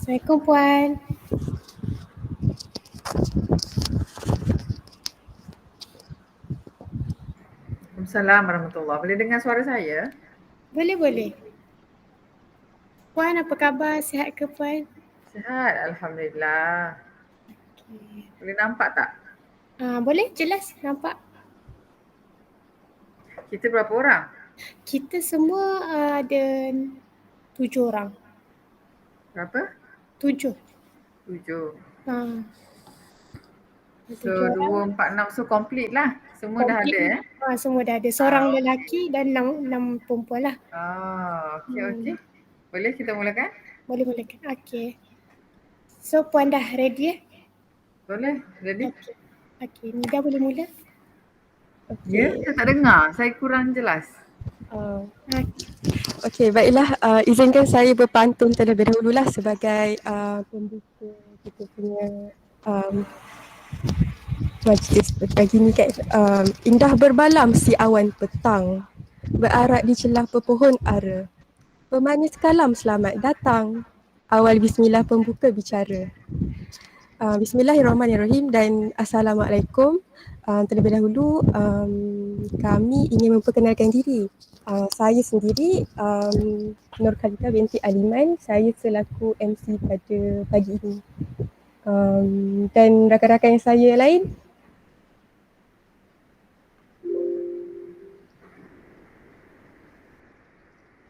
Assalamualaikum Puan. Waalaikumsalam warahmatullahi. Boleh dengar suara saya? Boleh. Puan apa khabar? Sihat ke Puan? Sihat, alhamdulillah. Okay. Boleh nampak tak? Boleh, jelas nampak. Kita berapa orang? Kita semua ada 7 orang. Berapa? 7. 7. Ada So 7 orang. 2, 4, 6, so complete lah. Semua dah ada Complete. Semua dah ada. Seorang lelaki dan 6 perempuan lah. Okey. Boleh kita mulakan? Boleh. Okay. So Puan dah ready Boleh, ready? Okay. Nida boleh mula? Ya, saya tak dengar. Saya kurang jelas. Okey, baiklah. Izinkan saya berpantun terlebih dahululah sebagai pembuka kita punya majlis pagi ni kan. Indah berbalam si awan petang, berarak di celah pepohon ara. Pemanis kalam selamat datang, awal bismillah pembuka bicara. Bismillahirrahmanirrahim dan Assalamualaikum. Terlebih dahulu kami ingin memperkenalkan diri. Saya sendiri Nur Khalifah binti Aliman. Saya selaku MC pada pagi ini. Dan rakan-rakan saya lain.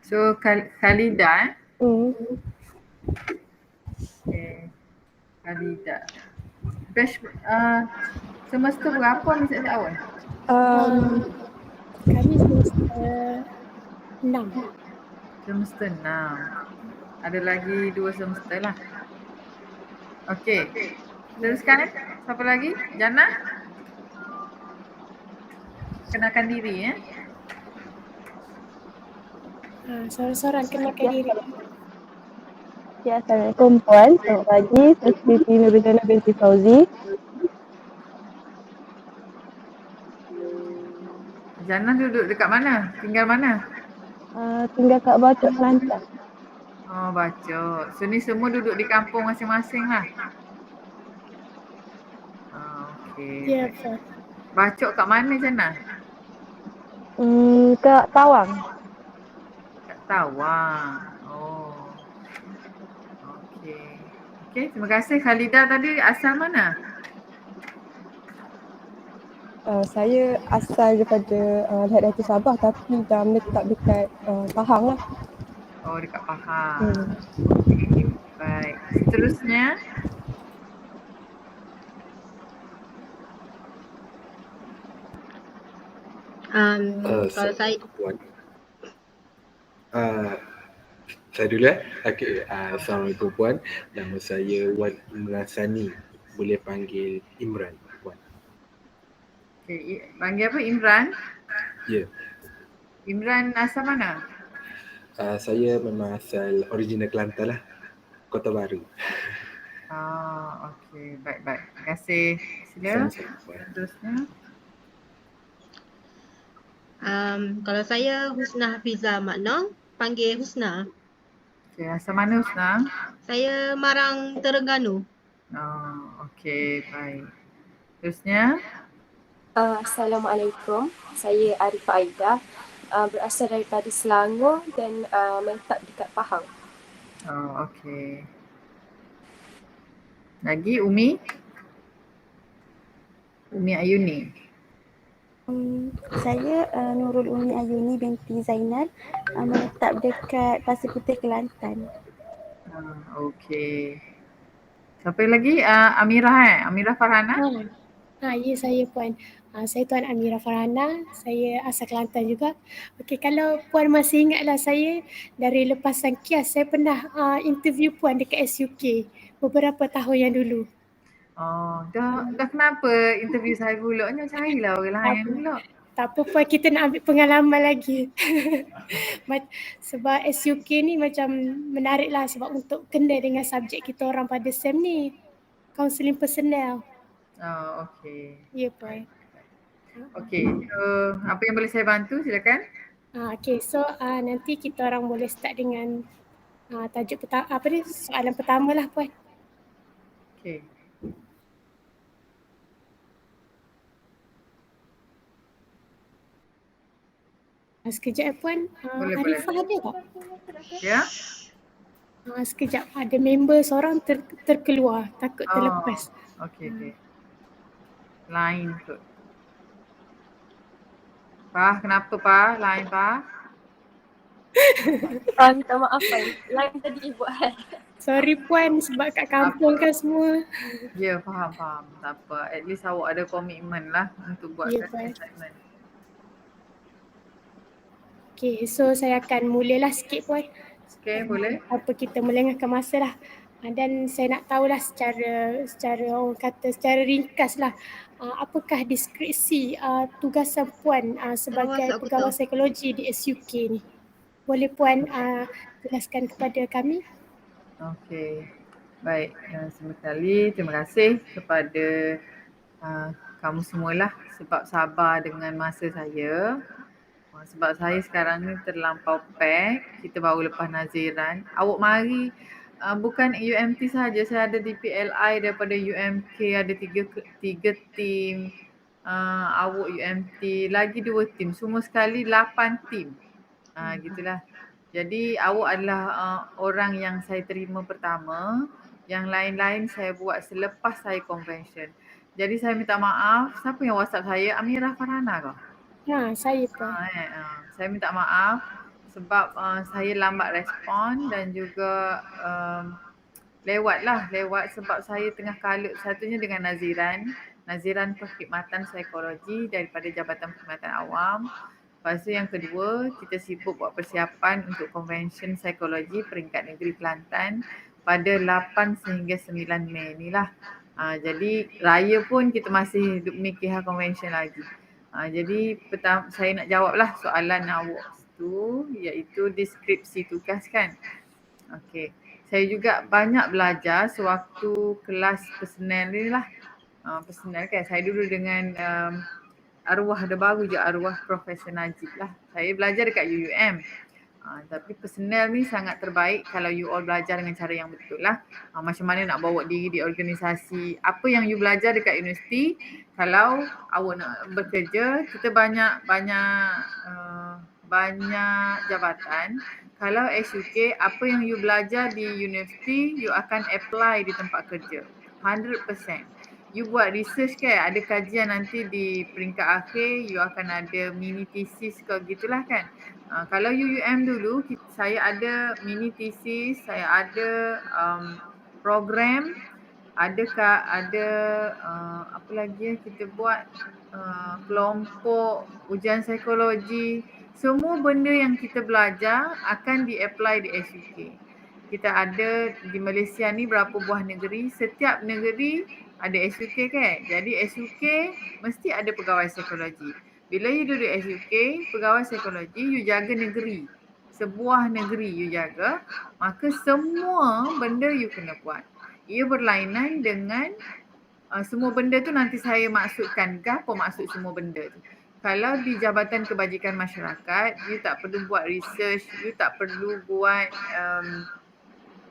So Khalida Okay. Khalida. Batch semester berapa ni sejak awal? Kami semester 6. Semester 6. Ada lagi 2 semester lah. Okey. Teruskan siapa lagi? Jannah? Kenalkan diri Seorang-seorang kenalkan diri. Ya, Assalamualaikum Puan. Selamat pagi. Saya Siti Nurjana binti Fauzi. Jannah duduk dekat mana? Tinggal mana? Tinggal kat Bacok, Kelantan. Oh, Bacok. So ni semua duduk di kampung masing-masing lah. Okey. Ya, Puan. Bacok kat mana Jannah? Kat Tawang. Kat Tawang. Oh. Okey, terima kasih. Khalida tadi asal mana? Saya asal daripada Lahad Datu Sabah tapi dah menetap dekat Pahang lah. Oh, dekat Pahang. Baik. Seterusnya. Kalau saya Puan. Saya dulu Okay. Assalamualaikum Puan. Nama saya Wan Imran Sani. Boleh panggil Imran Puan. Okay. Panggil apa? Imran? Ya. Imran asal mana? Saya memang asal original Kelantan lah. Kota Baru. Okey. Baik. Terima kasih. Sila. Seterusnya. Kalau saya Husna Hafiza Maknong, panggil Husna. Okay, asal mana Husna? Saya Marang Terengganu. Okey, baik. Terusnya? Assalamualaikum. Saya Arifah Aida. Berasal daripada Selangor dan menetap dekat Pahang. Okey. Lagi Umi? Umi Ayuni. Saya Nurul Umi Ayuni binti Zainal, menetap dekat Pasir Putih, Kelantan. Okey. Siapa lagi? Amirah Amirah Farhana? Ya, saya Puan. Saya Tuan Amirah Farhana. Saya asal Kelantan juga. Okey, kalau Puan masih ingatlah saya dari lepasan KIAS, saya pernah interview Puan dekat SUK beberapa tahun yang dulu. Dah kenapa interview saya pula? Carilah orang lain pula. Tak apa Puan, kita nak ambil pengalaman lagi. Sebab SUK ni macam menarik lah sebab untuk kena dengan subjek kita orang pada SEM ni. Counselling personnel. Okey. Ya Puan. Okey, so apa yang boleh saya bantu? Silakan. Okey, so nanti kita orang boleh start dengan Tajuk apa ni? Soalan pertama lah Puan. Okey. Sekejap Puan. Boleh. Arifah ada tak? Ya? Sekejap, ada member seorang terkeluar, takut terlepas. Okey. Lain kot. Pah, kenapa Pah? Lain Pah? Minta maaf Puan. Lain tadi buat hal. Sorry Puan, sebab kat kampung kan semua. Ya, faham. Tak apa. At least awak ada komitmen lah untuk buatkan assignment. Okay, so saya akan mulalah sikit Puan. Okay, boleh. Apa kita melengahkan masa lah. Dan saya nak tahulah secara orang kata secara ringkas lah, apakah deskripsi tugasan Puan sebagai pegawai psikologi di SUK ni? Boleh Puan jelaskan kepada kami? Okey. Baik, sekali terima kasih kepada kamu semualah sebab sabar dengan masa saya. Sebab saya sekarang ni terlampau pack, kita baru lepas naziran. Awak mari, bukan UMT saja, saya ada DPLI daripada UMK, ada tiga tim. Awak UMT, lagi 2 tim, semua sekali 8 tim. Gitulah. Jadi awak adalah orang yang saya terima pertama, yang lain-lain saya buat selepas saya convention. Jadi saya minta maaf, siapa yang WhatsApp saya? Amirah Farhana ke? Saya Puan. Saya minta maaf sebab saya lambat respon dan juga lewat sebab saya tengah kalut, satunya dengan naziran perkhidmatan psikologi daripada Jabatan Perkhidmatan Awam. Lepas tu yang kedua, kita sibuk buat persiapan untuk Convention Psikologi Peringkat Negeri Kelantan pada 8 sehingga 9 Mei ni lah. Jadi raya pun kita masih mikir convention lagi. Jadi saya nak jawablah soalan awak tu, iaitu deskripsi tugas kan. Okey. Saya juga banyak belajar sewaktu kelas personal ni lah. Personal kan, saya dulu dengan arwah ada baru je, arwah Profesor Najib lah. Saya belajar dekat UUM. Tapi personal ni sangat terbaik kalau you all belajar dengan cara yang betul lah. Macam mana nak bawa diri di organisasi. Apa yang you belajar dekat universiti, kalau awak nak bekerja, kita banyak jabatan. Kalau SUK, apa yang you belajar di universiti, you akan apply di tempat kerja. 100%. You buat research kan, ada kajian nanti di peringkat akhir, you akan ada mini thesis ke gitulah kan. Kalau UUM dulu, saya ada mini thesis, saya ada program, ada apa lagi kita buat, kelompok ujian psikologi. Semua benda yang kita belajar akan di-apply di SUK. Kita ada di Malaysia ni berapa buah negeri, setiap negeri ada SUK kan. Jadi SUK mesti ada pegawai psikologi. Bila you duduk SUK, pegawai psikologi, you jaga negeri. Sebuah negeri you jaga, maka semua benda you kena buat. Ia berlainan dengan semua benda tu nanti saya maksudkan apa maksud semua benda tu. Kalau di Jabatan Kebajikan Masyarakat, you tak perlu buat research, you tak perlu buat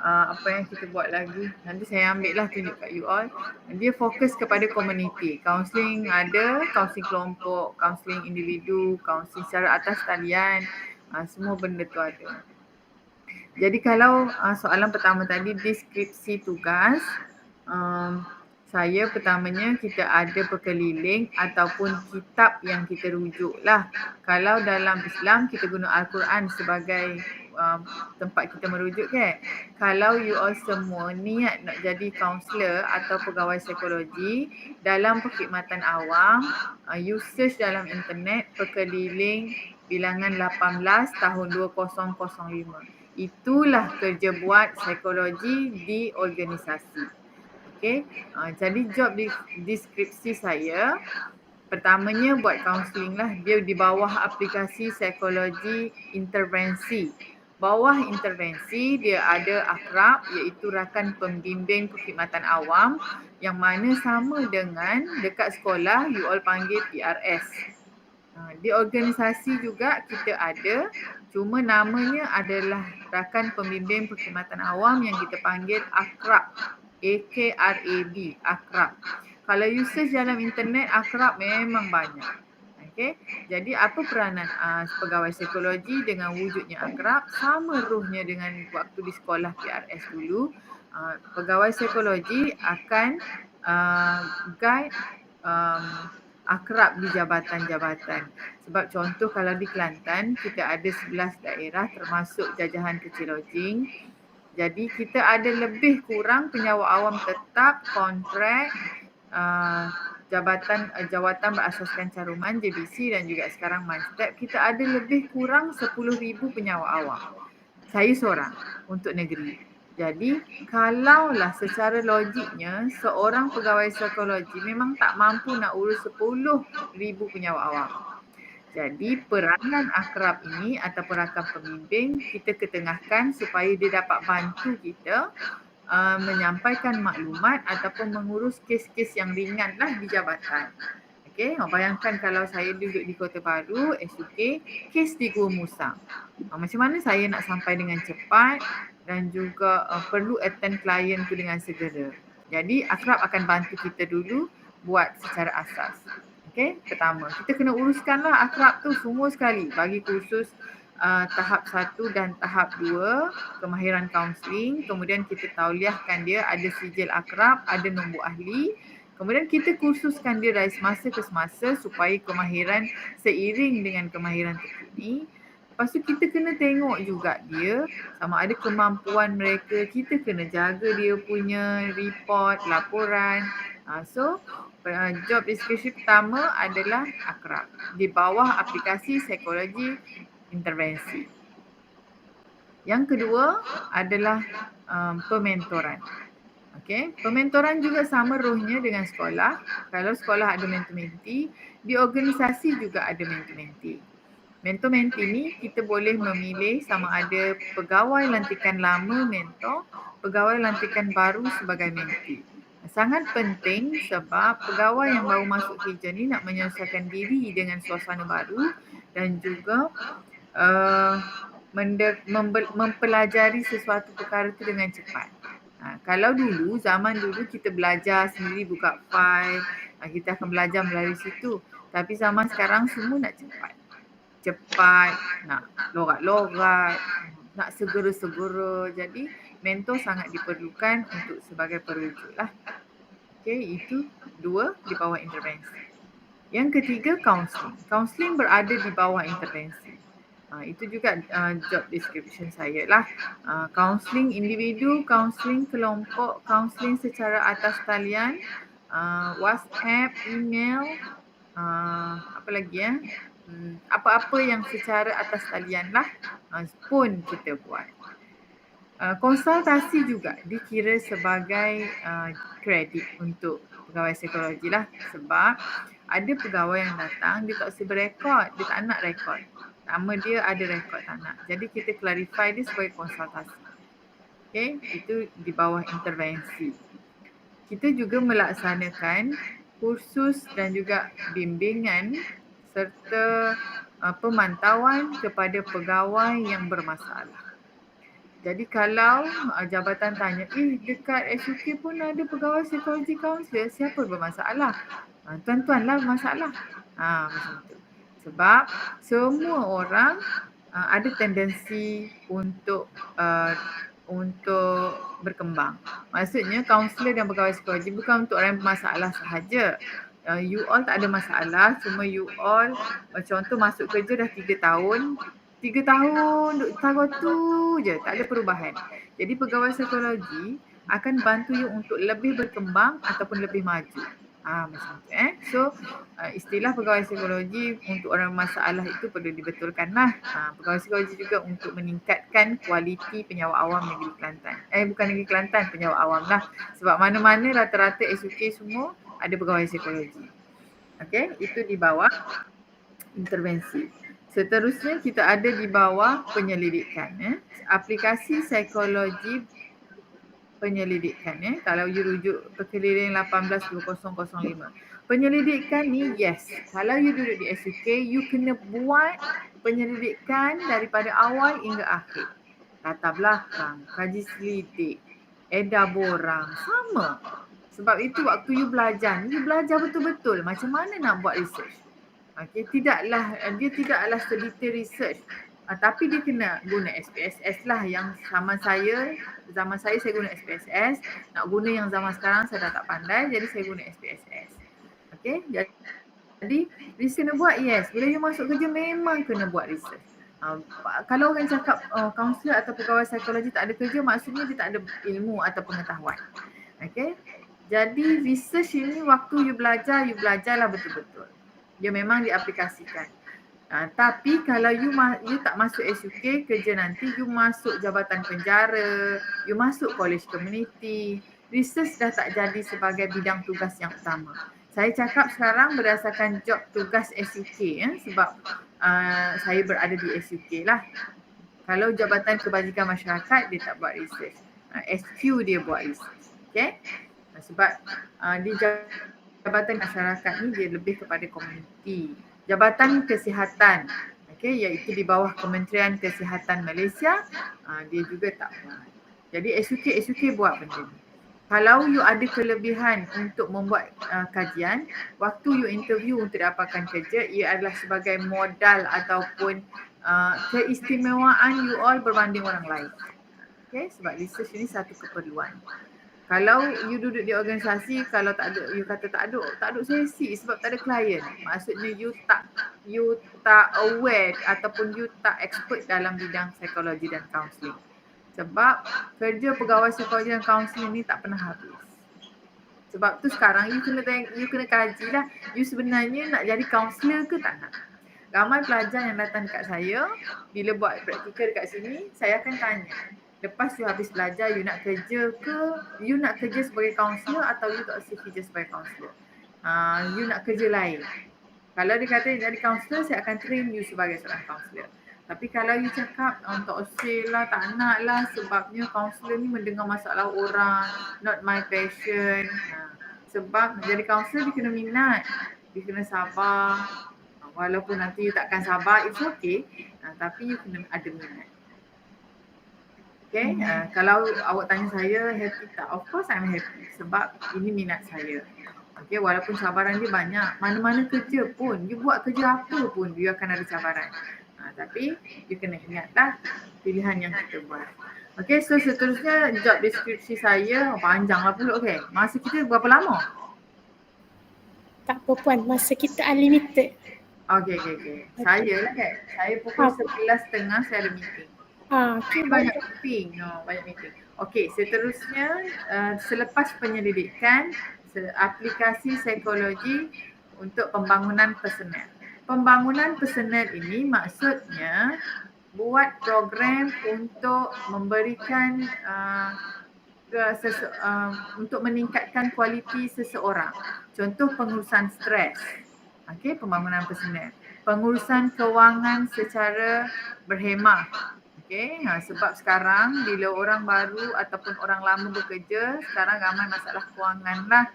apa yang kita buat lagi. Nanti saya ambil lah tunjuk kat you all. Dia fokus kepada community. Counselling ada, counselling kelompok, counselling individu, counselling secara atas talian. Semua benda tu ada. Jadi kalau soalan pertama tadi, deskripsi tugas. Saya pertamanya kita ada berkeliling ataupun kitab yang kita rujuk lah. Kalau dalam Islam kita guna Al-Quran sebagai tempat kita merujuk kan. Kalau you all semua niat nak jadi kaunselor atau pegawai psikologi dalam perkhidmatan awam, you search dalam internet Perkeliling bilangan 18 tahun 2005. Itulah kerja buat psikologi di organisasi. Okay. Jadi job deskripsi saya pertamanya buat kaunseling lah. Dia di bawah aplikasi psikologi intervensi. Bawah intervensi dia ada akrab, iaitu rakan pembimbing perkhidmatan awam, yang mana sama dengan dekat sekolah you all panggil PRS. Di organisasi juga kita ada, Cuma namanya adalah Rakan Pembimbing Perkhidmatan Awam yang kita panggil AKRAB. AKRAB, AKRAB. Kalau usage dalam internet, AKRAB memang banyak. Okay. Jadi apa peranan pegawai psikologi dengan wujudnya AKRAB? Sama ruhnya dengan waktu di sekolah PRS dulu. Pegawai psikologi akan guide AKRAB di jabatan-jabatan. Sebab contoh kalau di Kelantan, kita ada 11 daerah termasuk jajahan Kecil Lojing. Jadi kita ada lebih kurang penjawat awam tetap, kontrak, jawatan berasaskan caruman JBC dan juga sekarang MANSTEP. Kita ada lebih kurang 10,000 penjawat awam. Saya seorang untuk negeri. Jadi kalaulah secara logiknya seorang pegawai psikologi memang tak mampu nak urus 10,000 penjawat awam. Jadi peranan AKRAB ini ataupun rakan pembimbing kita ketengahkan supaya dia dapat bantu kita menyampaikan maklumat ataupun mengurus kes-kes yang ringan lah di jabatan. Okey, bayangkan kalau saya duduk di Kota Baru, SUK, kes di Gua Musang. Macam mana saya nak sampai dengan cepat dan juga perlu attend klien tu dengan segera. Jadi AKRAB akan bantu kita dulu buat secara asas. Okey, pertama kita kena uruskanlah AKRAB tu semua sekali bagi kursus tahap 1 dan tahap 2 kemahiran kaunseling. Kemudian kita tauliahkan dia, ada sijil AKRAB, ada nombor ahli. Kemudian kita kursuskan dia dari semasa ke semasa supaya kemahiran seiring dengan kemahiran terkini. Lepas tu kita kena tengok juga dia sama ada kemampuan mereka. Kita kena jaga dia punya report, laporan. So job description pertama adalah AKRAB di bawah aplikasi psikologi intervensi. Yang kedua adalah pementoran. Okey, pementoran juga sama rohnya dengan sekolah. Kalau sekolah ada mentor-menti, di organisasi juga ada mentor-menti. Mentor-menti ni kita boleh memilih sama ada pegawai lantikan lama mentor, pegawai lantikan baru sebagai menti. Sangat penting sebab pegawai yang baru masuk kerja ni nak menyesuaikan diri dengan suasana baru dan juga mempelajari sesuatu perkara tu dengan cepat. Kalau dulu, zaman dulu kita belajar sendiri buka file, kita akan belajar melalui situ. Tapi zaman sekarang semua nak cepat. Cepat, nak lorat-lorat, nak segera-segera. Jadi mentor sangat diperlukan untuk sebagai perujuk lah. Okey, itu dua di bawah intervensi. Yang ketiga, kaunseling. Kaunseling berada di bawah intervensi. Itu juga job description saya lah. Kaunseling individu, kaunseling kelompok, kaunseling secara atas talian, WhatsApp, email, apa lagi ya? Apa-apa yang secara atas talian lah pun kita buat. Konsultasi juga dikira sebagai kredit untuk pegawai psikologi lah sebab ada pegawai yang datang dia tak usah berekod, dia tak nak rekod. Nama dia ada rekod tak nak. Jadi kita clarify dia sebagai konsultasi. Okay, itu di bawah intervensi. Kita juga melaksanakan kursus dan juga bimbingan serta pemantauan kepada pegawai yang bermasalah. Jadi kalau jabatan tanya, dekat SUK pun ada pegawai psikologi kaunselor, siapa bermasalah? Tuan-tuanlah bermasalah. Macam tu. Sebab semua orang ada tendensi untuk berkembang. Maksudnya kaunselor dan pegawai psikologi bukan untuk orang yang bermasalah sahaja. You all tak ada masalah, cuma you all contoh masuk kerja dah 3 tahun. 3 tahun duk tahu tu je, tak ada perubahan. Jadi pegawai psikologi akan bantu you untuk lebih berkembang ataupun lebih maju. Macam tu So istilah pegawai psikologi untuk orang bermasalah itu perlu dibetulkan lah. Pegawai psikologi juga untuk meningkatkan kualiti penjawat awam negeri Kelantan. Bukan negeri Kelantan, penjawat awam lah. Sebab mana-mana rata-rata SUK semua ada pegawai psikologi. Okay, itu di bawah intervensi. Seterusnya kita ada di bawah penyelidikan. Aplikasi psikologi penyelidikan. Kalau you rujuk Perkeliling 18-2005. Penyelidikan ni yes. Kalau you duduk di SUK, you kena buat penyelidikan daripada awal hingga akhir. Latar belakang, kaji selidik, edar borang, sama. Sebab itu waktu you belajar betul-betul macam mana nak buat research. Dia tidaklah sedetail research. Tapi dia kena guna SPSS lah, yang zaman saya guna SPSS. Nak guna yang zaman sekarang saya dah tak pandai, jadi saya guna SPSS. Okay, jadi research kena buat, yes. Bila you masuk kerja memang kena buat research. Kalau orang cakap kaunselor atau pegawai psikologi tak ada kerja, maksudnya dia tak ada ilmu atau pengetahuan. Okay, jadi research ini waktu you belajarlah betul-betul. Dia memang diaplikasikan. Tapi kalau you tak masuk SUK kerja nanti, you masuk jabatan penjara, you masuk college community, research dah tak jadi sebagai bidang tugas yang utama. Saya cakap sekarang berdasarkan job tugas SUK sebab saya berada di SUK lah. Kalau Jabatan Kebajikan Masyarakat dia tak buat research. SQ dia buat research. Okay? Sebab di Jabatan Masyarakat ni dia lebih kepada komuniti. Jabatan Kesihatan, iaitu di bawah Kementerian Kesihatan Malaysia, dia juga tak buat. Jadi SUK buat benda ni. Kalau you ada kelebihan untuk membuat kajian, waktu you interview untuk dapatkan kerja, ia adalah sebagai modal ataupun keistimewaan you all berbanding orang lain. Okay, sebab research ini satu keperluan. Kalau you duduk di organisasi, kalau tak ada, you kata tak ada sesi sebab tak ada klien. Maksudnya you tak aware ataupun you tak expert dalam bidang psikologi dan kaunseling. Sebab kerja pegawai psikologi dan kaunseling ni tak pernah habis. Sebab tu sekarang you kena kaji lah, you sebenarnya nak jadi kaunselor ke tak nak. Ramai pelajar yang datang dekat saya, bila buat praktikal dekat sini, saya akan tanya, lepas you habis belajar, you nak kerja sebagai kaunselor atau you tak rasa kerja sebagai kaunselor? You nak kerja lain. Kalau dia kata jadi kaunselor, saya akan train you sebagai seorang kaunselor. Tapi kalau you cakap, tak usah lah, tak nak lah, sebabnya kaunselor ni mendengar masalah orang, not my passion. Sebab menjadi kaunselor dia kena minat, dia kena sabar. Walaupun nanti you takkan sabar, it's okay. Tapi you kena ada minat. Okay, kalau awak tanya saya happy tak? Of course I'm happy sebab ini minat saya. Okay, walaupun cabaran dia banyak, mana-mana kerja pun, you buat kerja apa pun, you akan ada cabaran. Tapi you kena ingatlah pilihan yang kita buat. Okay, so seterusnya job deskripsi saya panjang lah pula. Okay, masa kita berapa lama? Tak apa puan, masa kita unlimited. Okay. Saya lah kan, saya pukul 11.30 saya ada meeting. Okay, banyak meeting. Okey, seterusnya selepas penyelidikan, aplikasi psikologi untuk pembangunan personel. Pembangunan personel ini maksudnya buat program untuk memberikan untuk meningkatkan kualiti seseorang. Contoh pengurusan stres. Okey, pembangunan personel. Pengurusan kewangan secara berhemah. Okay, sebab sekarang bila orang baru ataupun orang lama bekerja, sekarang ramai masalah kewangan lah.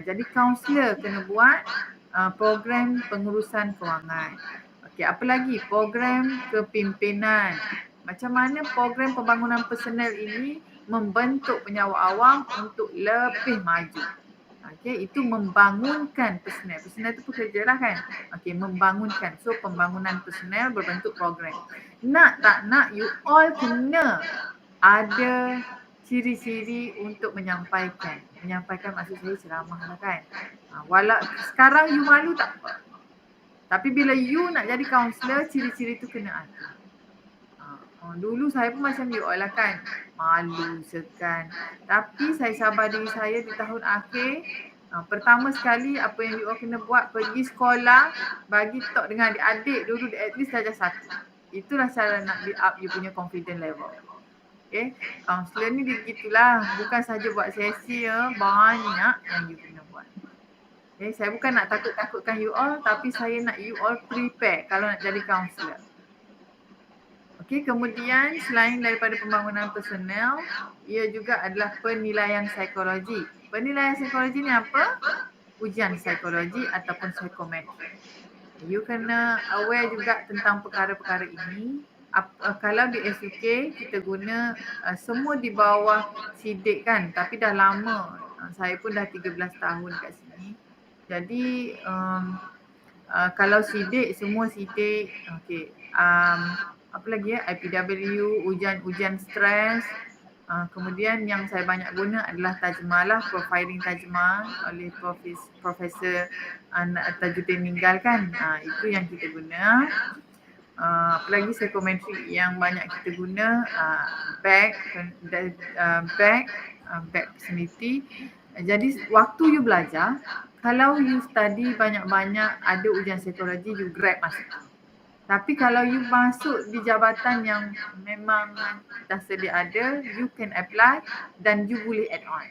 Jadi kaunselor kena buat program pengurusan kewangan. Okay, apa lagi? Program kepimpinan. Macam mana program pembangunan personel ini membentuk penyawa awam untuk lebih maju. Okay, itu membangunkan personel. Personel itu pekerja lah kan. Okay, membangunkan. So pembangunan personel berbentuk program. Nak tak nak, you all kena ada ciri-ciri untuk menyampaikan. Menyampaikan maksud saya ceramah lah kan. Walau sekarang you malu tak apa. Tapi bila you nak jadi kaunselor, ciri-ciri tu kena ada. Dulu saya pun macam you all lah kan. Malu, segan. Tapi saya sabar diri saya di tahun akhir. Pertama sekali apa yang you all kena buat, pergi sekolah, bagi talk dengan adik-adik dulu at least darjah 1. Itulah cara nak build up you punya confidence level. Okay, kaunselor ni dia begitulah. Bukan saja buat sesi banyak yang you kena buat. Okay, saya bukan nak takut-takutkan you all, tapi saya nak you all prepare kalau nak jadi kaunselor. Okay, kemudian selain daripada pembangunan personel, ia juga adalah penilaian psikologi. Penilaian psikologi ni apa? Ujian psikologi ataupun psikometri. You kena aware juga tentang perkara-perkara ini. Kalau di SUK kita guna semua di bawah SIDIK kan, tapi dah lama. Saya pun dah 13 tahun kat sini. Jadi kalau SIDIK, semua SIDIK, okey. Apa lagi ya? IPW, ujian stres. Kemudian yang saya banyak guna adalah Tajma lah, profiling Tajma oleh Profesor Tajuddin Ninggal kan. Itu yang kita guna. Apa lagi psikometri yang banyak kita guna, back personality. Jadi waktu you belajar, kalau you study banyak-banyak ada ujian psikologi, you grab masuk. Tapi kalau you masuk di jabatan yang memang dah sedia ada, you can apply dan you boleh add on.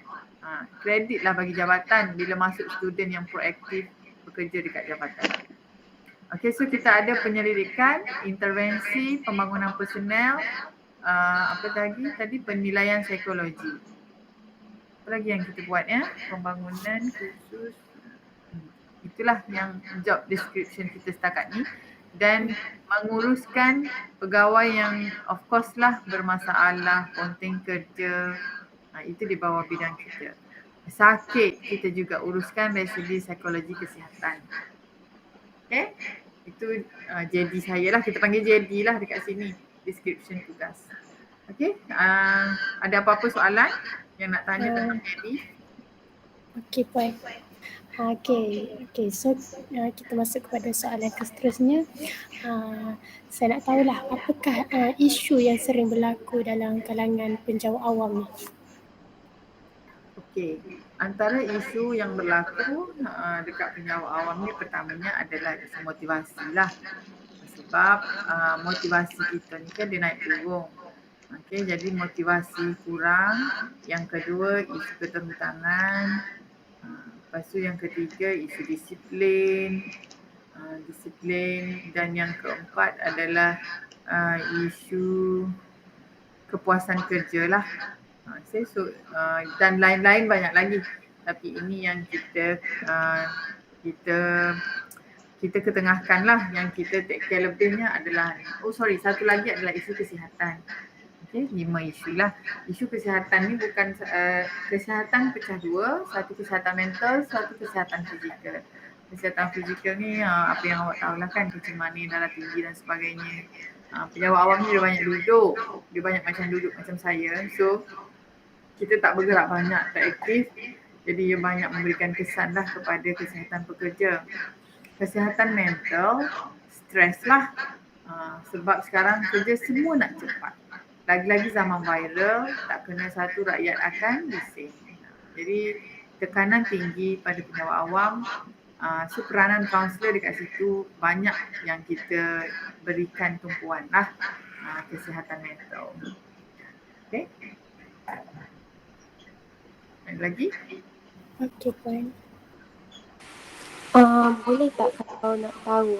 Kredit lah bagi jabatan bila masuk student yang proaktif bekerja dekat jabatan. Okay, so kita ada penyelidikan, intervensi, pembangunan personel, apa lagi tadi, penilaian psikologi. Apa lagi yang kita buat ya? Pembangunan khusus. Itulah yang job description kita setakat ni. Dan menguruskan pegawai yang of course lah bermasalah, konten kerja, itu di bawah bidang kita. Sakit kita juga uruskan dari segi psikologi kesihatan. Okay, itu JD saya lah, kita panggil JD lah dekat sini, description tugas. Okay, ada apa-apa soalan yang nak tanya tentang JD? Okay Puan. Okay, so kita masuk kepada soalan seterusnya. Saya nak tahulah apakah isu yang sering berlaku dalam kalangan penjawat awam ni? Okay, antara isu yang berlaku dekat penjawat awam ni pertamanya adalah isu motivasi lah. Sebab motivasi kita ni kan dia naik turun. Okay, jadi motivasi kurang. Yang kedua isu keterutangan. Lepas tu yang ketiga isu disiplin. Dan yang keempat adalah isu kepuasan kerja lah. Dan lain-lain banyak lagi. Tapi ini yang kita ketengahkan lah, yang kita take care lebihnya adalah, satu lagi adalah isu kesihatan. Okay, 5 isu lah. Isu kesihatan ni bukan kesihatan pecah dua, satu kesihatan mental, satu kesihatan fizikal. Kesihatan fizikal ni apa yang awak tahu lah kan, kencing manis, darah tinggi dan sebagainya. Penjawat awam ni dia banyak duduk, dia banyak macam duduk macam saya. So kita tak bergerak banyak, tak aktif. Jadi dia banyak memberikan kesan lah kepada kesihatan pekerja. Kesihatan mental, stres lah. Sebab sekarang kerja semua nak cepat. Lagi-lagi zaman viral, tak kena satu rakyat akan bising. Jadi tekanan tinggi pada penjawat awam. So peranan kaunselor dekat situ banyak yang kita berikan tumpuan lah, kesihatan mental. Okay. Ada lagi? Okay Puan. Boleh tak kalau nak tahu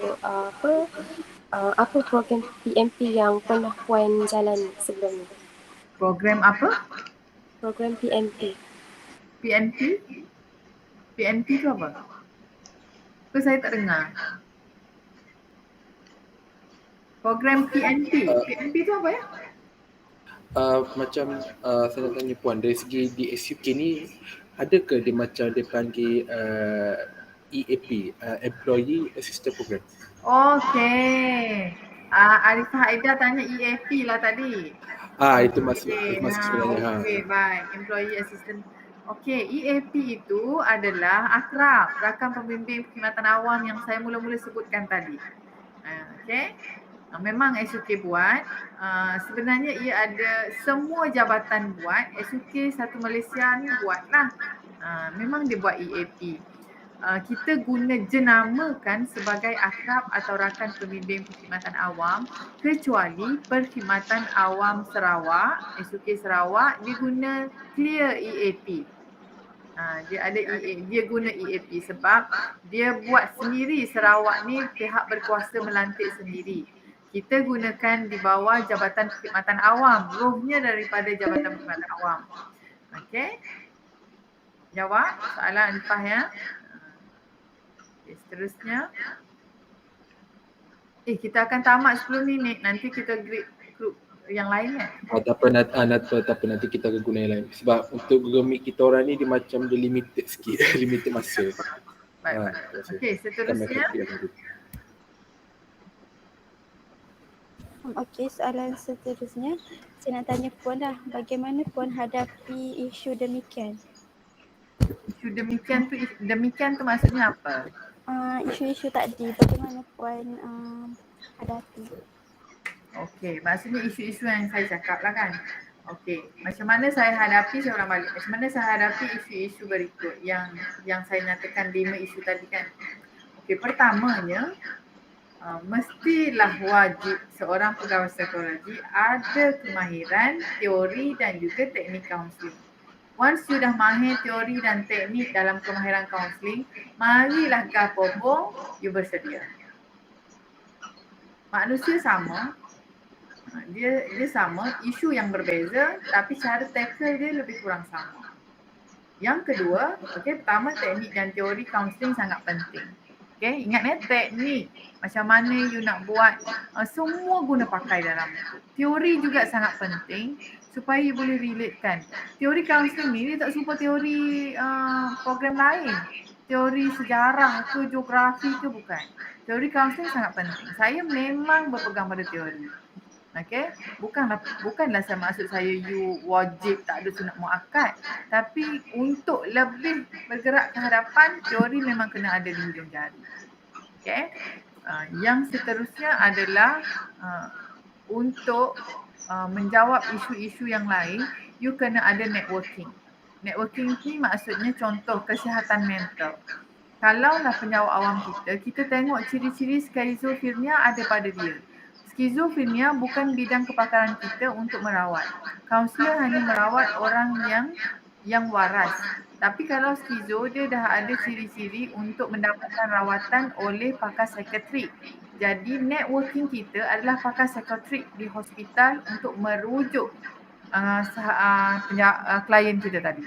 apa program PMP yang pernah Puan jalani sebelum ni? Program apa? Program PMP. PNP? PNP tu apa? Ke saya tak dengar? Program PNP. PNP tu apa ya? Macam saya nak tanya Puan, dari segi di SUK ni, adakah dia macam dia panggil EAP, Employee Assistance Program? Okay. Arifah Aida tanya EAP lah tadi. Itu masuk sebenarnya. Okay, baik. Employee Assistance. Okay, EAP itu adalah akrab, rakan pembimbing perkhidmatan awam yang saya mula-mula sebutkan tadi. Okay. Memang SUK buat, sebenarnya ia ada semua jabatan buat, SUK satu Malaysia ni buatlah. Memang dia buat EAP. Kita guna jenamakan sebagai akrab atau rakan pembimbing perkhidmatan awam, kecuali Perkhidmatan Awam Sarawak, SUK Sarawak, dia guna clear EAP. Dia guna EAP sebab dia buat sendiri. Sarawak ni pihak berkuasa melantik sendiri. Kita gunakan di bawah Jabatan Perkhidmatan Awam, rohnya daripada Jabatan Perkhidmatan Awam. Okey. Jawab soalan Arifah ya. Okay, seterusnya. Kita akan tamat 10 minit. Nanti kita group yang lain kan? Tak apa nanti kita akan guna yang lain. Sebab untuk Google Meet kita orang ni dia macam dia limited sikit, limited masa. Baik. Okey, seterusnya. Okey, soalan seterusnya saya nak tanya Puan lah, bagaimana Puan hadapi isu demikian? Isu demikian tu maksudnya apa? Isu-isu tadi, bagaimana Puan hadapi? Okey, maksudnya isu-isu yang saya cakap lah kan. Okey, macam mana saya hadapi, saya ulang balik. Macam mana saya hadapi isu-isu berikut yang saya nyatakan 5 isu tadi kan. Okey, pertamanya mestilah wajib seorang pegawai psikologi ada kemahiran teori dan juga teknik kaunseling. Once you dah mahir teori dan teknik dalam kemahiran kaunseling, marilah gapo-gapo you bersedia. Manusia sama, dia sama, isu yang berbeza tapi cara tackle dia lebih kurang sama. Yang kedua, pertama teknik dan teori kaunseling sangat penting. Ingat teknik macam mana you nak buat, semua guna pakai dalam itu. Teori juga sangat penting supaya you boleh relatekan. Teori kaunseling ni dia tak serupa teori program lain. Teori sejarah ke geografi ke bukan. Teori kaunseling sangat penting. Saya memang berpegang pada teori. Bukanlah saya maksud saya you wajib tak ada sunat muakkad, tapi untuk lebih bergerak ke hadapan, teori memang kena ada di hujung jari. Yang seterusnya adalah untuk menjawab isu-isu yang lain, you kena ada networking. Networking ni maksudnya contoh kesihatan mental. Kalaulah penjawab awam kita tengok ciri-ciri skizofrenia ada pada dia. Skizofrenia bukan bidang kepakaran kita untuk merawat. Kaunselor hanya merawat orang yang waras. Tapi kalau skizo, dia dah ada ciri-ciri untuk mendapatkan rawatan oleh pakar psikiatrik. Jadi networking kita adalah pakar psikiatrik di hospital untuk merujuk klien kita tadi.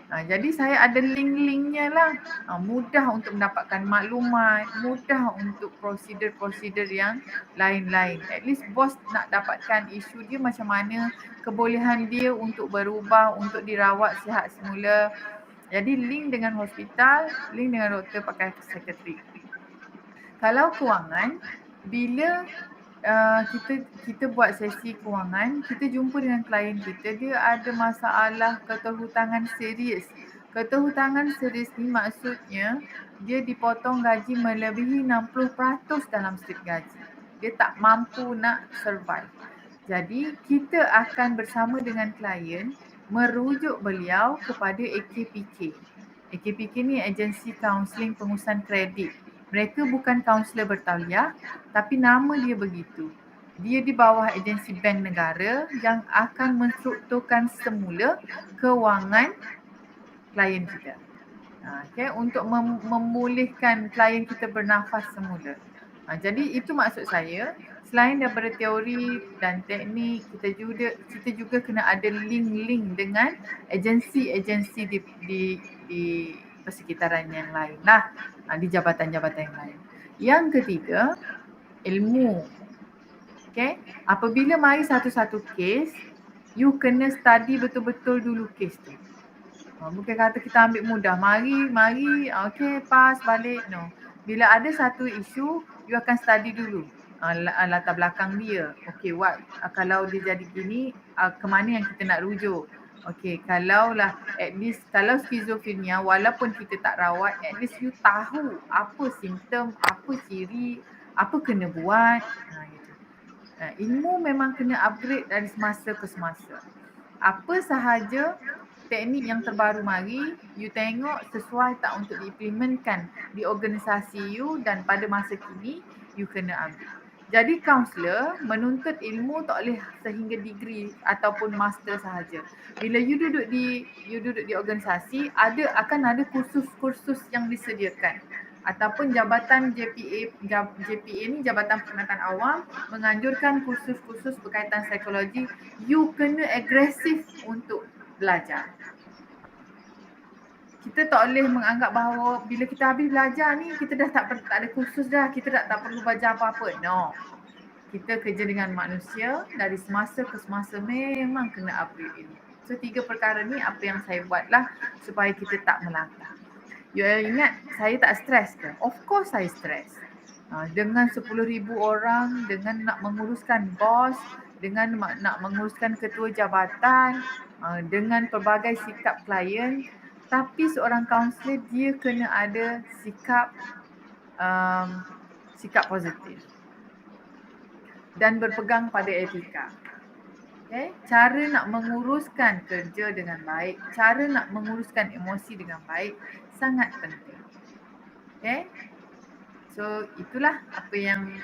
Jadi saya ada link-linknya lah. Mudah untuk mendapatkan maklumat, mudah untuk prosedur-prosedur yang lain-lain. At least bos nak dapatkan isu dia macam mana, kebolehan dia untuk berubah, untuk dirawat sihat semula. Jadi link dengan hospital, link dengan doktor pakai psikiatrik. Kalau kewangan, bila kita buat sesi kewangan, kita jumpa dengan klien kita, dia ada masalah keterhutangan serius. Keterhutangan serius ni maksudnya dia dipotong gaji melebihi 60% dalam slip gaji. Dia tak mampu nak survive. Jadi kita akan bersama dengan klien merujuk beliau kepada AKPK. AKPK ni agensi kaunseling pengurusan kredit. Mereka bukan kaunselor bertauliah, tapi nama dia begitu. Dia di bawah agensi bank negara yang akan menstrukturkan semula kewangan klien kita. Untuk memulihkan klien kita bernafas semula. Jadi itu maksud saya, selain daripada teori dan teknik, kita juga kena ada link-link dengan agensi-agensi di persekitaran yang lain lah, di jabatan-jabatan yang lain. Yang ketiga, ilmu. Apabila mari satu-satu kes, you kena study betul-betul dulu kes tu. Bukan kata kita ambil mudah, mari, pass balik, no. Bila ada satu isu, you akan study dulu latar belakang dia. Kalau dia jadi gini, ke mana yang kita nak rujuk? At least kalau skizofrenia, walaupun kita tak rawat, at least you tahu apa simptom, apa ciri, apa kena buat. Ilmu memang kena upgrade dari semasa ke semasa. Apa sahaja teknik yang terbaru mari, you tengok sesuai tak untuk diimplementkan di organisasi you dan pada masa kini, you kena ambil. Jadi kaunselor menuntut ilmu tak boleh sehingga degree ataupun master sahaja. Bila you duduk di organisasi, akan ada kursus-kursus yang disediakan. Ataupun jabatan JPA ni, Jabatan Perkhidmatan Awam, menganjurkan kursus-kursus berkaitan psikologi. You kena agresif untuk belajar. kita tak boleh menganggap bahawa bila kita habis belajar ni, kita dah tak ada kursus dah, kita dah tak perlu belajar apa-apa. No. Kita kerja dengan manusia, dari semasa ke semasa memang kena upgrade ilmu. So 3 perkara ni apa yang saya buatlah supaya kita tak melangkah. You ingat saya tak stres ke? Of course saya stres. Dengan 10,000 orang, dengan nak menguruskan bos, dengan nak menguruskan ketua jabatan, dengan pelbagai sikap klien, tapi seorang kaunselor dia kena ada sikap positif dan berpegang pada etika. Okay? Cara nak menguruskan kerja dengan baik, cara nak menguruskan emosi dengan baik sangat penting. Okay? So itulah apa yang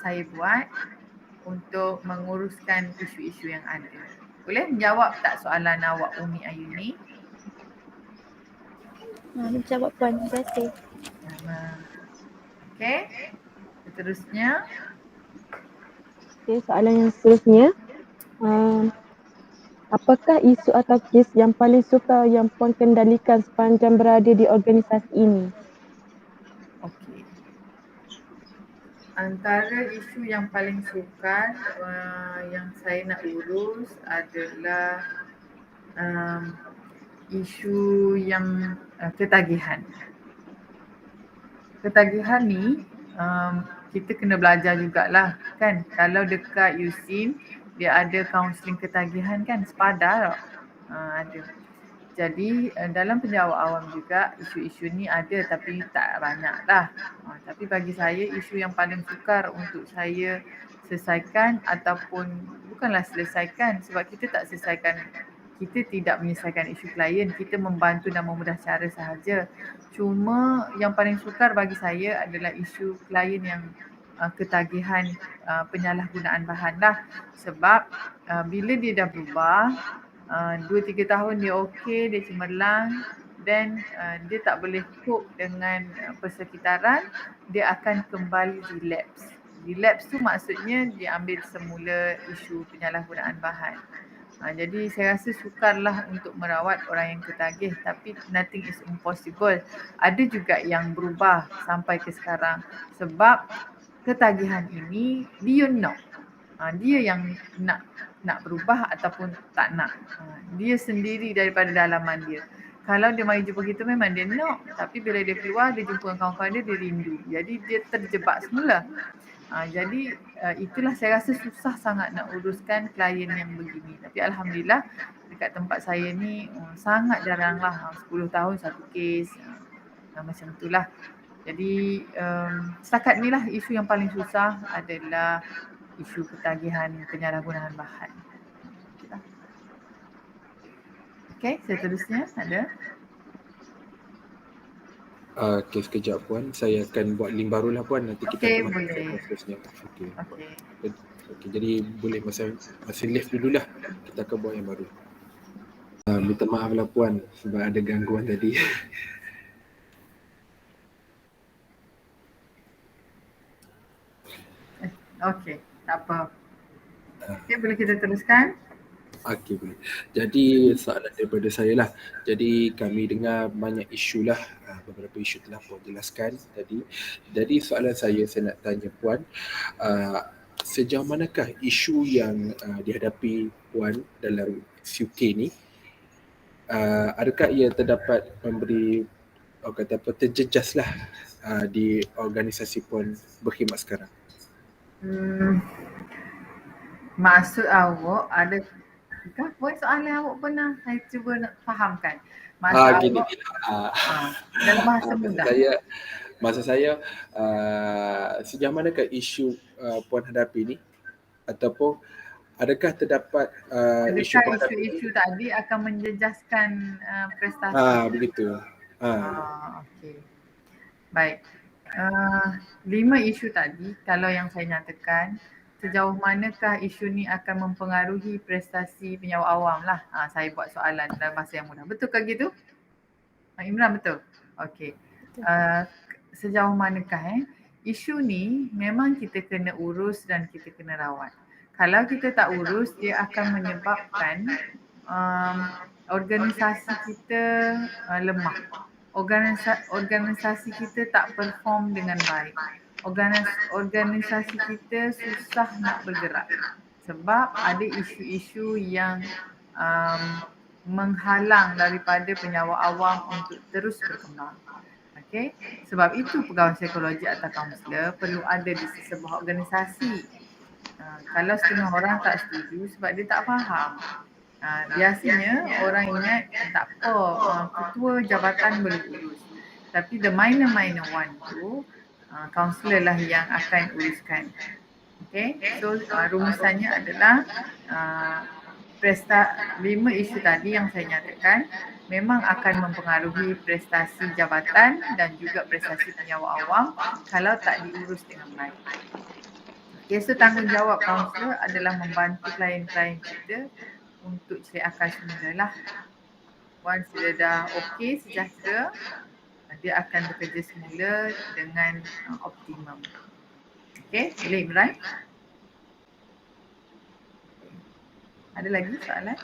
saya buat untuk menguruskan isu-isu yang ada. Boleh menjawab tak soalan awak Umi Ayuni? Menjawab Puan, terima kasih. Okay. Seterusnya. Okay, soalan yang seterusnya. Apakah isu atau kes yang paling sukar yang Puan kendalikan sepanjang berada di organisasi ini? Okey. Antara isu yang paling sukar yang saya nak urus adalah isu yang ketagihan. Ketagihan ni kita kena belajar jugalah kan. Kalau dekat USIM dia ada kaunseling ketagihan kan, sepada ada. Jadi dalam penjawab awam juga isu-isu ni ada tapi tak banyak lah. Tapi bagi saya isu yang paling sukar untuk saya selesaikan ataupun bukanlah selesaikan, sebab kita tak selesaikan, kita tidak menyelesaikan isu klien, kita membantu dan memudah cara sahaja. Cuma yang paling sukar bagi saya adalah isu klien yang ketagihan penyalahgunaan bahan lah. Sebab bila dia dah berubah, 2-3 tahun dia okey, dia cemerlang, then dia tak boleh cope dengan persekitaran, dia akan kembali relapse. Relapse tu maksudnya dia ambil semula isu penyalahgunaan bahan. Jadi saya rasa sukarlah untuk merawat orang yang ketagih, tapi nothing is impossible. Ada juga yang berubah sampai ke sekarang sebab ketagihan ini dia nak. Dia yang nak berubah ataupun tak nak. Dia sendiri daripada dalaman dia. Kalau dia mari jumpa kita memang dia nak, tapi bila dia keluar dia jumpa kawan-kawan dia rindu. Jadi dia terjebak semula. Jadi itulah saya rasa susah sangat nak uruskan klien yang begini. Tapi alhamdulillah dekat tempat saya ni sangat jaranglah, 10 tahun satu kes, macam itulah. Jadi setakat ni lah isu yang paling susah adalah isu ketagihan penyalahgunaan bahan. Okey, seterusnya ada. Okey, sekejap Puan. Saya akan buat link baru lah Puan. Nanti kita Okey, boleh. Seterusnya. Okey. Okey. Okey, jadi boleh masa live dululah. Kita akan buat yang baru. Minta maaf lah Puan sebab ada gangguan tadi. Okey, tak apa. Okey, boleh kita teruskan? Okey, boleh. Jadi soalan daripada saya lah. Jadi kami dengar banyak isu lah, beberapa isu telah Puan jelaskan tadi. Jadi soalan saya nak tanya Puan, sejauh manakah isu yang dihadapi Puan dalam UK ni, adakah ia terdapat memberi terjejas lah di organisasi Puan berkhidmat sekarang? Maksud awak ada Buat soalan awak pernah saya cuba nak fahamkan. Gini. Dalam bahasa mudah. Masa saya sejauh manakah isu Puan hadapi ni, ataupun adakah terdapat isu isu tadi akan menjejaskan prestasi? Begitu. Okey. Baik. 5 isu tadi kalau yang saya nyatakan, sejauh manakah isu ni akan mempengaruhi prestasi penjawab awam lah. Saya buat soalan dalam bahasa yang mudah. Betul ke gitu? Imran, betul? Okey. Sejauh manakah isu ni memang kita kena urus dan kita kena rawat. Kalau kita tak urus, dia akan menyebabkan organisasi kita lemah. Organisasi kita tak perform dengan baik. Organisasi kita susah nak bergerak sebab ada isu-isu yang menghalang daripada penyawa awam untuk terus berkembang. Okey, sebab itu pegawai psikologi atau kaunselor perlu ada di sebuah organisasi. Kalau setengah orang tak setuju sebab dia tak faham. Biasanya orang ingat tak apa, ketua jabatan boleh urus. Tapi the minor one tu, kaunselor lah yang akan uruskan. Okay, so rumusannya adalah 5 isu tadi yang saya nyatakan memang akan mempengaruhi prestasi jabatan dan juga prestasi penyawa awam kalau tak diurus dengan baik. Okay, so tanggungjawab kaunselor adalah membantu klien-klien kita untuk cari akal semula lah. Once dia dah okey, sejahtera, dia akan bekerja semula dengan optimum. Okey, boleh Imran? Ada lagi soalan?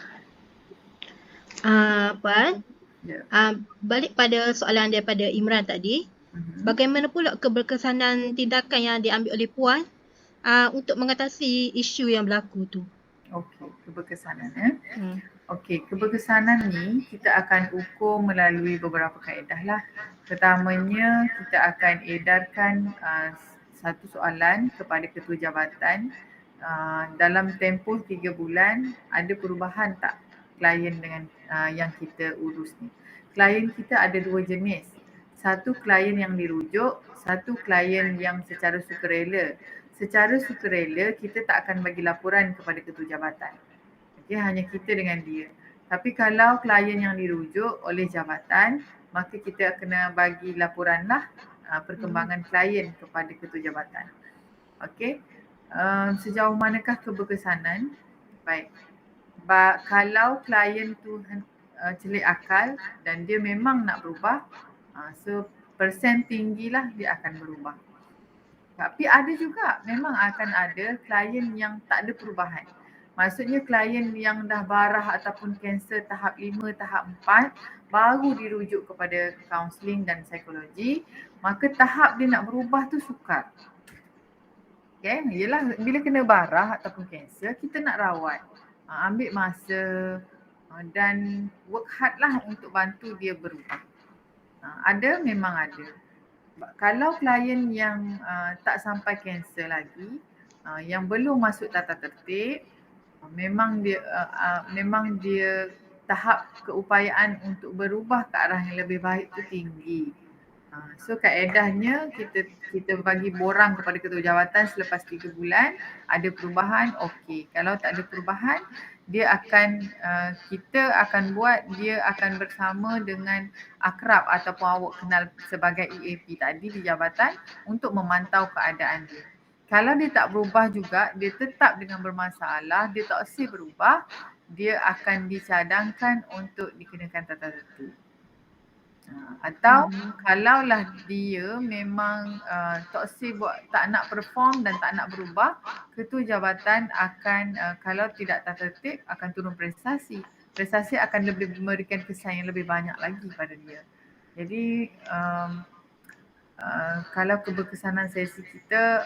Puan, Ya. balik pada soalan daripada Imran tadi, bagaimana pula keberkesanan tindakan yang diambil oleh Puan untuk mengatasi isu yang berlaku tu? Okey, keberkesanan Okey, keberkesanan ni kita akan ukur melalui beberapa kaedah lah. Pertamanya, kita akan edarkan satu soalan kepada ketua jabatan. Dalam tempoh 3 bulan, ada perubahan tak klien dengan yang kita urus ni? Klien kita ada 2 jenis. Satu klien yang dirujuk, satu klien yang secara sukarela. Secara sukarela, kita tak akan bagi laporan kepada ketua jabatan. Okay, hanya kita dengan dia. Tapi kalau klien yang dirujuk oleh jabatan, maka kita kena bagi laporan lah perkembangan klien kepada ketua jabatan. Okey, sejauh manakah keberkesanan? Baik, kalau klien tu celik akal dan dia memang nak berubah, so persen tinggilah dia akan berubah. Tapi ada juga memang akan ada klien yang tak ada perubahan. Maksudnya klien yang dah barah ataupun kanser tahap 5, tahap 4 baru dirujuk kepada kaunseling dan psikologi, maka tahap dia nak berubah tu sukar. Okay, yelah bila kena barah ataupun kanser, kita nak rawat, ambil masa dan work hard lah untuk bantu dia berubah. Ada, memang ada. Kalau klien yang tak sampai kanser lagi, yang belum masuk tata tertib, memang dia tahap keupayaan untuk berubah ke arah yang lebih baik tu tinggi. So kaedahnya kita bagi borang kepada ketua jabatan selepas 3 bulan, ada perubahan, okey. Kalau tak ada perubahan, kita akan buat, dia akan bersama dengan akrab ataupun awak kenal sebagai EAP tadi di jabatan untuk memantau keadaan dia. Kalau dia tak berubah juga, dia tetap dengan bermasalah, dia tak asyik berubah, dia akan dicadangkan untuk dikenakan tata tertib. Atau kalaulah dia memang toksik tak nak perform dan tak nak berubah, ketua jabatan akan kalau tidak tata tertib akan turun prestasi. Prestasi akan lebih memberikan kesan yang lebih banyak lagi pada dia. Jadi kalau keberkesanan sesi kita,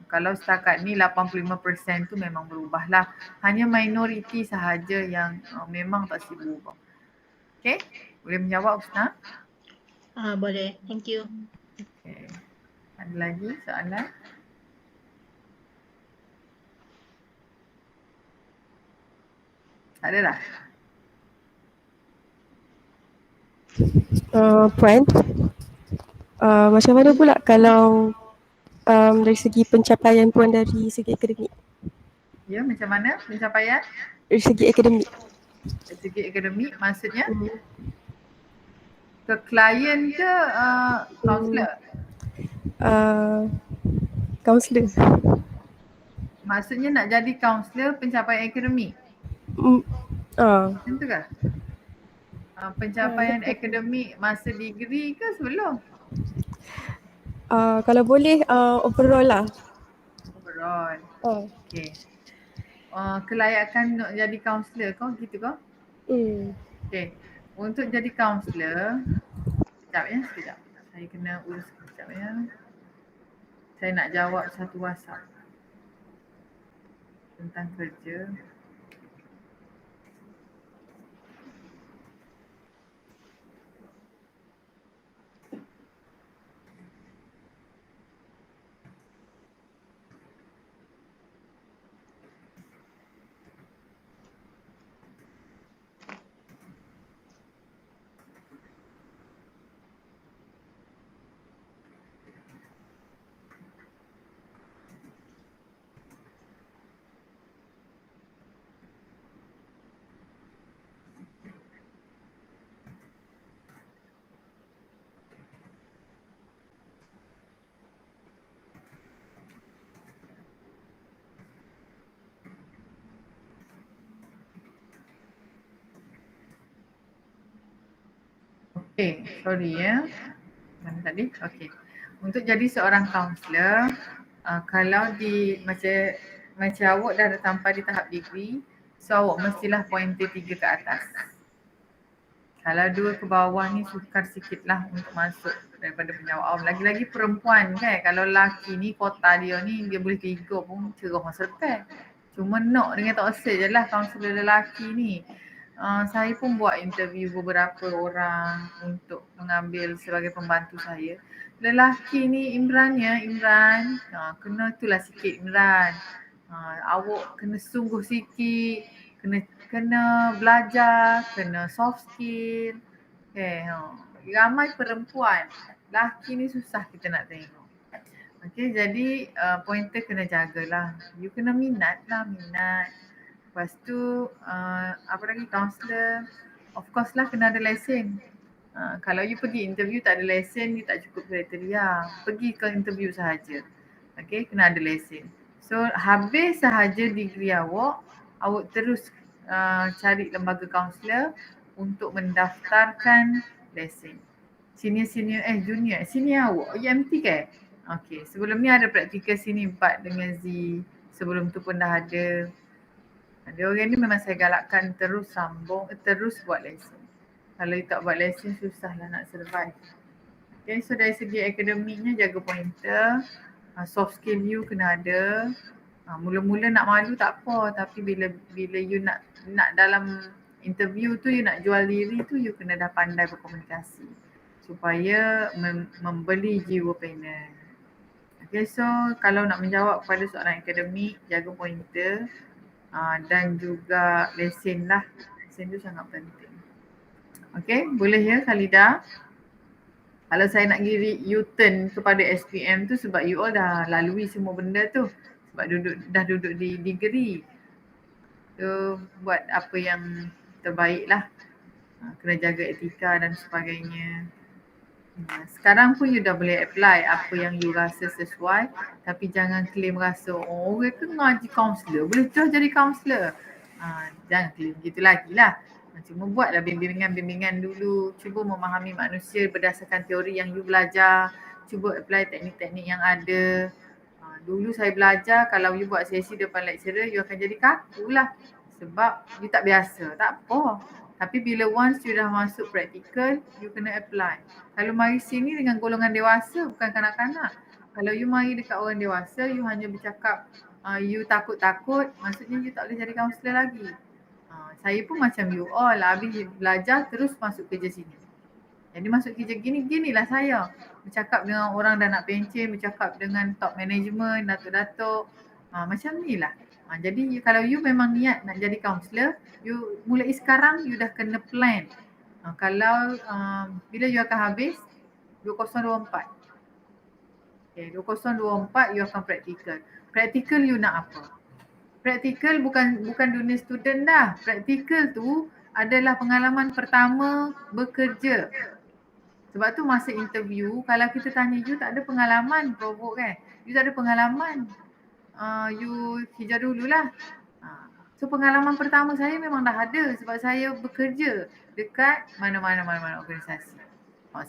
kalau setakat ni 85% tu memang berubahlah. Hanya minoriti sahaja yang memang tak sibuk berubah. Okay? Boleh menjawab Husna? Boleh, thank you. Okay. Ada lagi soalan? Ada dah? Puan, macam mana pula kalau dari segi pencapaian Puan dari segi akademik? Ya, macam mana pencapaian? Dari segi akademik. Dari segi akademik maksudnya? Ke klien ke kaunselor? Kaunselor. Maksudnya nak jadi kaunselor pencapaian akademik? Macam tu ke? Pencapaian akademik masa degree ke sebelum? Kalau boleh overall lah. Overall. Okay. Kelayakan nak jadi kaunselor kau gitu kau? Okay. Untuk jadi kaunselor, sekejap. Saya kena urus sekejap ya. Saya nak jawab satu WhatsApp tentang kerja. Okay, sorry ya. Mana tadi? Okay. Untuk jadi seorang kaunselor, kalau macam awak dah sampai di tahap degree, so awak mestilah pointer 3 ke atas. Kalau 2 ke bawah ni sukar sikit lah untuk masuk daripada penjawab awam. Lagi-lagi perempuan kan, kalau lelaki ni kota dia ni dia boleh 3 pun cerah masa depan. Cuma nak dengan tak set je lah kaunselor lelaki ni. Saya pun buat interview beberapa orang untuk mengambil sebagai pembantu saya. Lelaki ni Imran, kena itulah sikit Imran. Awak kena sungguh sikit, kena belajar, kena soft skill. Okay, ramai perempuan. Lelaki ni susah kita nak tengok. Okay, jadi pointer kena jagalah. You kena minat. Lepas tu, apa lagi, kaunselor. Of course lah kena ada lesen. Kalau you pergi interview tak ada lesen, you tak cukup kriteria. Pergi ke interview sahaja. Okay, kena ada lesen. So, habis sahaja degree awak terus cari lembaga kaunselor untuk mendaftarkan lesen. Junior awak, UMT ke? Okay, sebelum ni ada praktikal sini 4 dengan Z. Sebelum tu pun dah ada. Ada orang ni memang saya galakkan terus buat lesen. Kalau you tak buat lesen, susahlah nak survive. Okay, so dari segi akademiknya jaga pointer. Soft skill you kena ada. Mula-mula nak malu tak apa, tapi bila you nak dalam interview tu, you nak jual diri tu, you kena dah pandai berkomunikasi supaya membeli jiwa panel. Okay, so kalau nak menjawab kepada soalan akademik, jaga pointer dan juga lesen lah. Lesen tu sangat penting. Okay, boleh ya Khalida? Kalau saya nak giri U-turn kepada SPM tu sebab you all dah lalui semua benda tu. Sebab dah duduk di degree. So buat apa yang terbaik lah. Kena jaga etika dan sebagainya. Sekarang pun you dah boleh apply apa yang you rasa sesuai. Tapi jangan claim rasa, orang tu ngaji kaunselor, boleh terus jadi kaunselor. Jangan claim gitu lagi lah. Cuma buatlah bimbingan dulu. Cuba memahami manusia berdasarkan teori yang you belajar. Cuba apply teknik-teknik yang ada. Dulu saya belajar, kalau you buat sesi depan lecturer, you akan jadi kaku lah. Sebab you tak biasa. Tak apa. Tapi bila once you dah masuk praktikal, you kena apply. Kalau mari sini dengan golongan dewasa, bukan kanak-kanak. Kalau you mari dekat orang dewasa, you hanya bercakap, you takut-takut, maksudnya you tak boleh jadi kaunselor lagi. Saya pun macam you all, habis belajar terus masuk kerja sini. Jadi masuk kerja ginilah saya. Bercakap dengan orang dah nak pencen, bercakap dengan top management, datuk-datuk. Macam ni lah. Jadi kalau you memang niat nak jadi kaunselor, you mulai sekarang you dah kena plan. Kalau bila you akan habis 2024. Okay, 2024 you akan praktikal. Praktikal you nak apa? Praktikal bukan dunia student dah. Praktikal tu adalah pengalaman pertama bekerja. Sebab tu masa interview, kalau kita tanya you tak ada pengalaman, provok kan? You tak ada pengalaman. You hijau dululah. So pengalaman pertama saya memang dah ada sebab saya bekerja dekat mana-mana organisasi.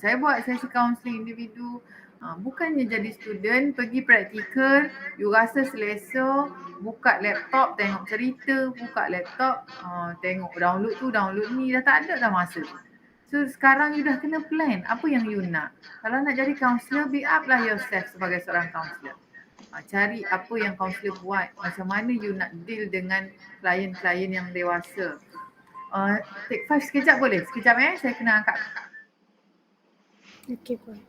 Saya buat sesi kaunseling individu, Bukannya jadi student, pergi praktikal, you rasa selesa, buka laptop tengok cerita, buka laptop tengok download tu, download ni, dah tak ada dah masa tu. So sekarang you dah kena plan apa yang you nak. Kalau nak jadi counselor, be up lah yourself sebagai seorang counselor. Cari apa yang counselor buat, macam mana you nak deal dengan klien-klien yang dewasa. Take 5 sekejap boleh? Sekejap saya kena angkat. Okey puan.